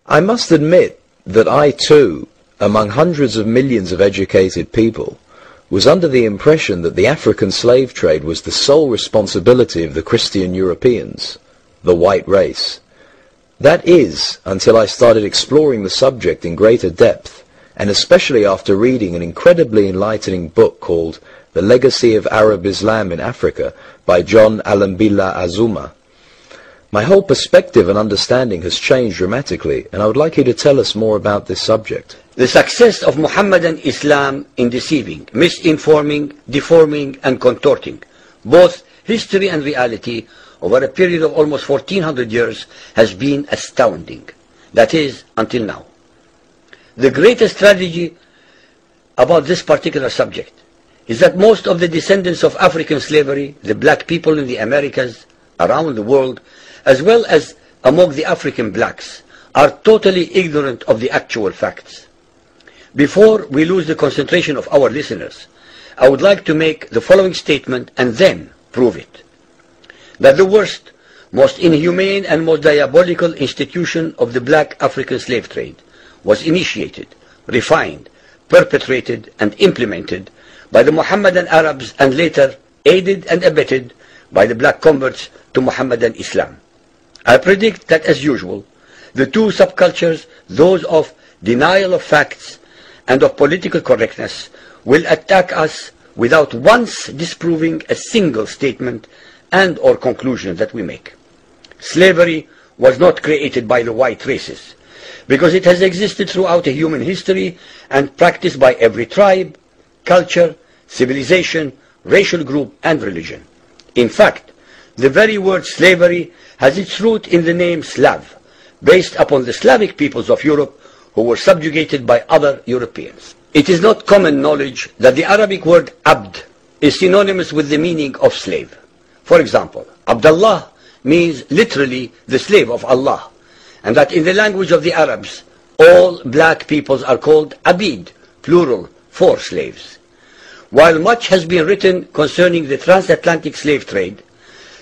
I must admit that I too, among hundreds of millions of educated people, was under the impression that the African slave trade was the sole responsibility of the Christian Europeans, the white race. That is, until I started exploring the subject in greater depth, and especially after reading an incredibly enlightening book called The Legacy of Arab Islam in Africa by John Alambila Azuma. My whole perspective and understanding has changed dramatically, and I would like you to tell us more about this subject. The success of Muhammadan Islam in deceiving, misinforming, deforming and contorting both history and reality over a period of almost 1400 years has been astounding. That is, until now. The greatest tragedy about this particular subject is that most of the descendants of African slavery, the black people in the Americas, around the world, as well as among the African blacks, are totally ignorant of the actual facts. Before we lose the concentration of our listeners, I would like to make the following statement and then prove it. That the worst, most inhumane and most diabolical institution of the black African slave trade was initiated, refined, perpetrated and implemented by the Mohammedan Arabs and later aided and abetted by the black converts to Mohammedan Islam. I predict that, as usual, the two subcultures, those of denial of facts and of political correctness, will attack us without once disproving a single statement and or conclusion that we make. Slavery was not created by the white races, because it has existed throughout human history and practiced by every tribe, culture, civilization, racial group and religion. In fact, the very word slavery has its root in the name Slav, based upon the Slavic peoples of Europe who were subjugated by other Europeans. It is not common knowledge that the Arabic word abd is synonymous with the meaning of slave. For example, Abdullah means literally the slave of Allah, and that in the language of the Arabs, all black peoples are called abid, plural, for slaves. While much has been written concerning the transatlantic slave trade,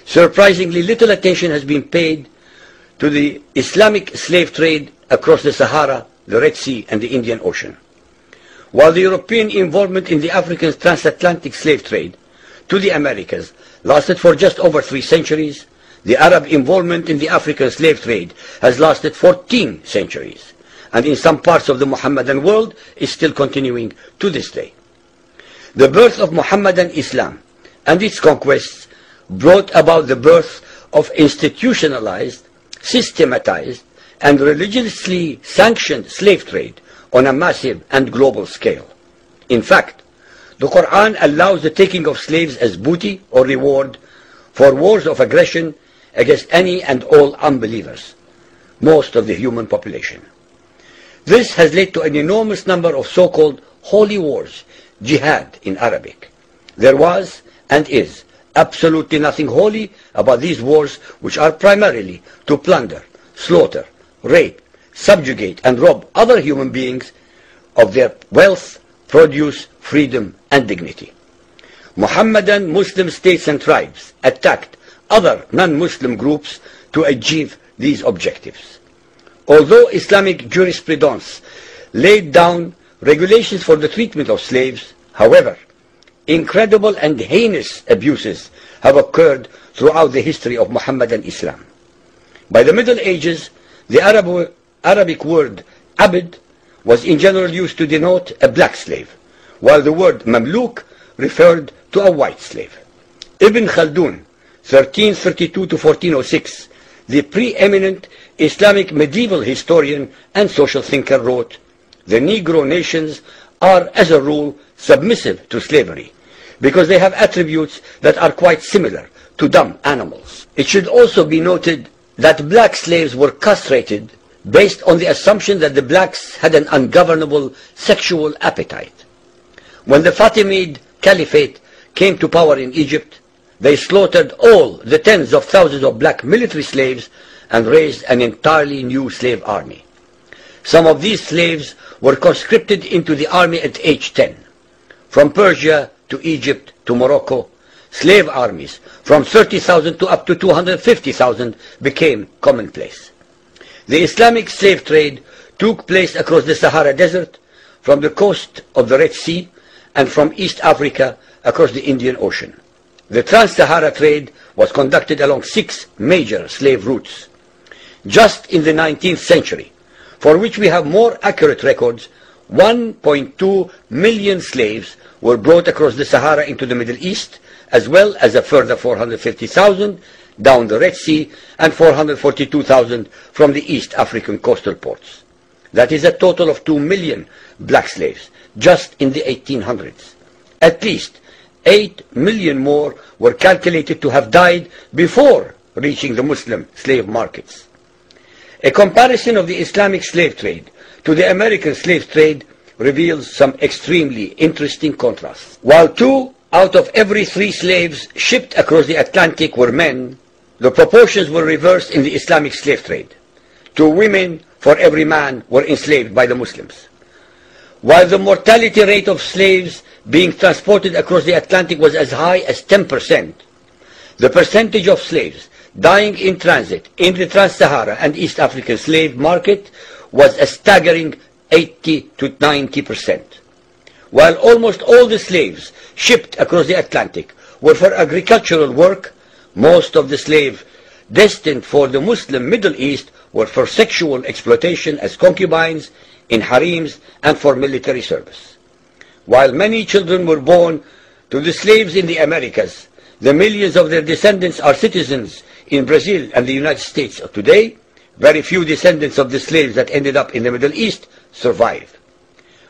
surprisingly little attention has been paid to the Islamic slave trade across the Sahara, the Red Sea and the Indian Ocean. While the European involvement in the African transatlantic slave trade to the Americas lasted for just over 3 centuries, the Arab involvement in the African slave trade has lasted 14 centuries, and in some parts of the Mohammedan world is still continuing to this day. The birth of Mohammedan Islam and its conquests brought about the birth of institutionalized, systematized, and religiously sanctioned slave trade on a massive and global scale. In fact, the Quran allows the taking of slaves as booty or reward for wars of aggression against any and all unbelievers, most of the human population. This has led to an enormous number of so-called holy wars, jihad in Arabic. There was and is absolutely nothing holy about these wars, which are primarily to plunder, slaughter, rape, subjugate and rob other human beings of their wealth, produce, freedom and dignity. Mohammedan Muslim states and tribes attacked other non-Muslim groups to achieve these objectives. Although Islamic jurisprudence laid down regulations for the treatment of slaves, however, incredible and heinous abuses have occurred throughout the history of Mohammedan Islam. By the Middle Ages, the Arabic word abd was in general used to denote a black slave, while the word mamluk referred to a white slave. Ibn Khaldun, 1332 to 1406, the preeminent Islamic medieval historian and social thinker, wrote, "The Negro nations are, as a rule, submissive to slavery, because they have attributes that are quite similar to dumb animals." It should also be noted that black slaves were castrated based on the assumption that the blacks had an ungovernable sexual appetite. When the Fatimid Caliphate came to power in Egypt, they slaughtered all the tens of thousands of black military slaves and raised an entirely new slave army. Some of these slaves were conscripted into the army at age 10. From Persia to Egypt to Morocco, slave armies from 30,000 to up to 250,000 became commonplace. The Islamic slave trade took place across the Sahara Desert, from the coast of the Red Sea, and from East Africa across the Indian Ocean. The Trans-Sahara trade was conducted along 6 major slave routes. Just in the 19th century, for which we have more accurate records, 1.2 million slaves were brought across the Sahara into the Middle East, as well as a further 450,000 down the Red Sea and 442,000 from the East African coastal ports. That is a total of 2 million black slaves just in the 1800s. At least 8 million more were calculated to have died before reaching the Muslim slave markets. A comparison of the Islamic slave trade to the American slave trade reveals some extremely interesting contrasts. While 2 out of every 3 slaves shipped across the Atlantic were men, the proportions were reversed in the Islamic slave trade. 2 women for every man were enslaved by the Muslims. While the mortality rate of slaves being transported across the Atlantic was as high as 10%, the percentage of slaves dying in transit in the Trans-Sahara and East African slave market was a staggering 80 to 90%. While almost all the slaves shipped across the Atlantic were for agricultural work, most of the slaves destined for the Muslim Middle East were for sexual exploitation as concubines, in harems, and for military service. While many children were born to the slaves in the Americas, the millions of their descendants are citizens in Brazil and the United States of today. Very few descendants of the slaves that ended up in the Middle East survived.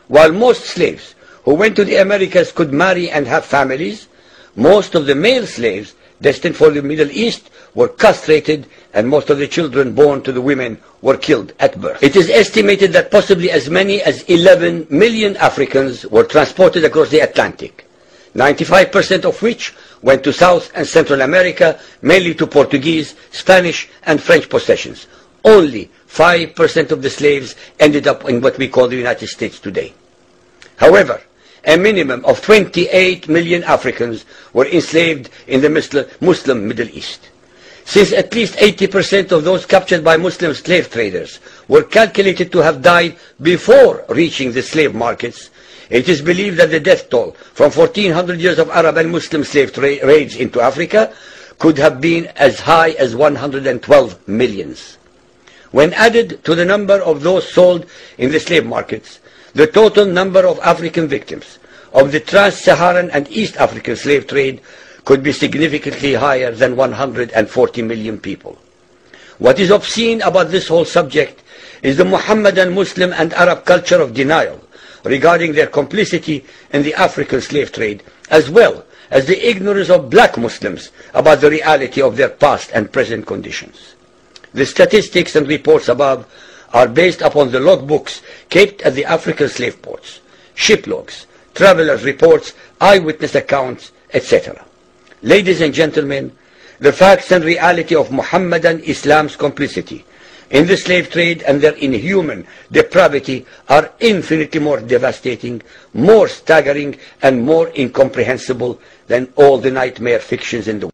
While most slaves who went to the Americas could marry and have families, most of the male slaves destined for the Middle East were castrated, and most of the children born to the women were killed at birth. It is estimated that possibly as many as 11 million Africans were transported across the Atlantic, 95% of which went to South and Central America, mainly to Portuguese, Spanish, and French possessions. Only 5% of the slaves ended up in what we call the United States today. However, a minimum of 28 million Africans were enslaved in the Muslim Middle East. Since at least 80% of those captured by Muslim slave traders were calculated to have died before reaching the slave markets, it is believed that the death toll from 1400 years of Arab and Muslim slave raids into Africa could have been as high as 112 millions. When added to the number of those sold in the slave markets, the total number of African victims of the Trans-Saharan and East African slave trade could be significantly higher than 140 million people. What is obscene about this whole subject is the Muhammadan, Muslim, and Arab culture of denial regarding their complicity in the African slave trade, as well as the ignorance of black Muslims about the reality of their past and present conditions. The statistics and reports above are based upon the logbooks kept at the African slave ports, ship logs, travelers' reports, eyewitness accounts, etc. Ladies and gentlemen, the facts and reality of Muhammadan Islam's complicity in the slave trade and their inhuman depravity are infinitely more devastating, more staggering, and more incomprehensible than all the nightmare fictions in the world.